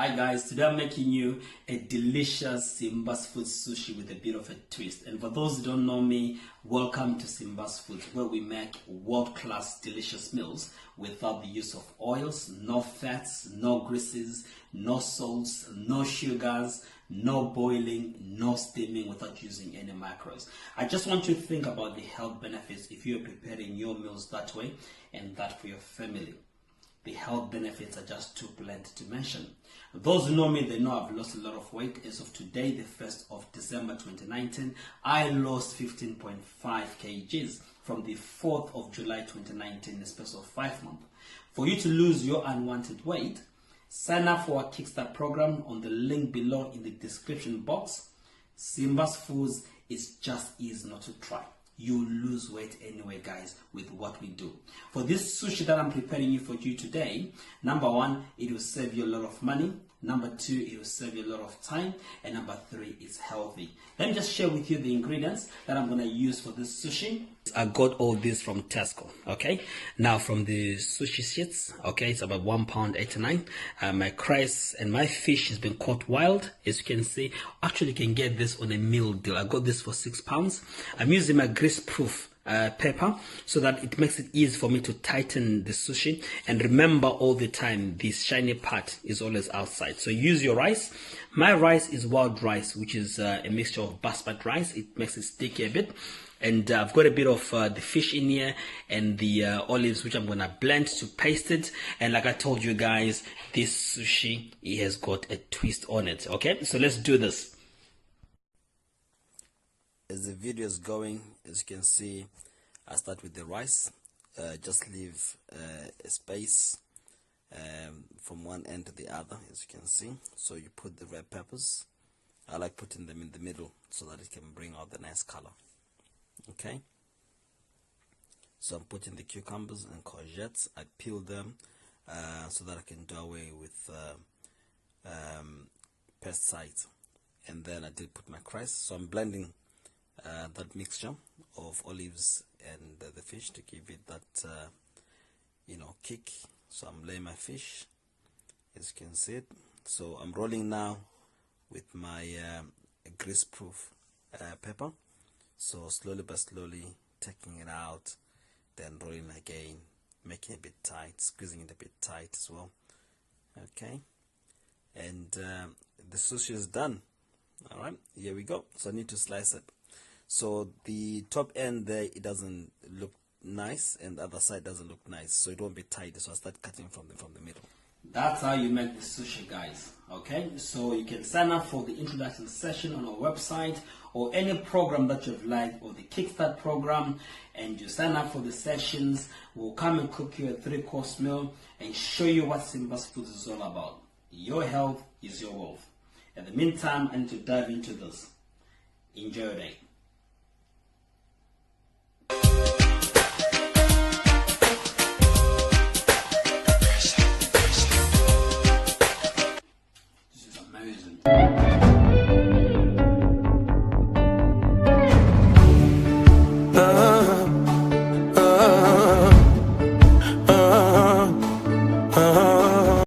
Hi guys, today I'm making you a delicious Simba's Food sushi with a bit of a twist. And for those who don't know me, welcome to Simba's Food, where we make world-class delicious meals without the use of oils, no fats, no greases, no salts, no sugars, no boiling, no steaming, without using any macros. I just want you to think about the health benefits if you're preparing your meals that way and that for your family. The health benefits are just too plenty to mention. Those who know me, they know I've lost a lot of weight. As of today, the 1st of December 2019, I lost 15.5 kgs from the 4th of July 2019 in a space of 5 months. For you to lose your unwanted weight, sign up for our Kickstart program on the link below in the description box. Simba's Foods is just easy not to try. You lose weight anyway, guys, with what we do. For this sushi that I'm preparing you for you today, number one, it will save you a lot of money. Number two, it will save you a lot of time. And number three, it's healthy. Let me just share with you the ingredients that I'm going to use for this sushi. I got all this from Tesco, okay? Now from the sushi sheets, okay, it's about £1.89. My rice and my fish has been caught wild, as you can see. Actually, you can get this on a meal deal. I got this for £6. I'm using my grease-proof pepper so that it makes it easy for me to tighten the sushi. And remember all the time, this shiny part is always outside. So use your rice. My rice is wild rice, which is a mixture of basmati rice. It makes it sticky a bit. And I've got a bit of the fish in here and the olives, which I'm gonna blend to paste it. And like I told you guys, this sushi, it has got a twist on it. Okay, so let's do this. As the video is going, as you can see, I start with the rice. Just leave a space from one end to the other, as you can see. So you put the red peppers. I like putting them in the middle so that it can bring out the nice color. Okay, so I'm putting the cucumbers and courgettes. I peel them so that I can do away with pesticides. And then I did put my rice. So I'm blending that mixture of olives and the fish to give it that kick. So I'm laying my fish, as you can see it. So I'm rolling now with my grease-proof pepper. So slowly but slowly taking it out, then rolling again, making it a bit tight, squeezing it a bit tight as well. Okay, and the sushi is done. All right, here we go. So I need to slice it. So the top end there, it doesn't look nice, and the other side doesn't look nice, so it won't be tight. So I start cutting from the middle. That's how you make the sushi, guys. Okay, so you can sign up for the introduction session on our website or any program that you've liked, or the Kickstart program, and you sign up for the sessions. We'll come and cook you a 3-course meal and show you what Simba's Foods is all about. Your health is your wealth. In the meantime, I need to dive into this. Enjoy your day. This is amazing.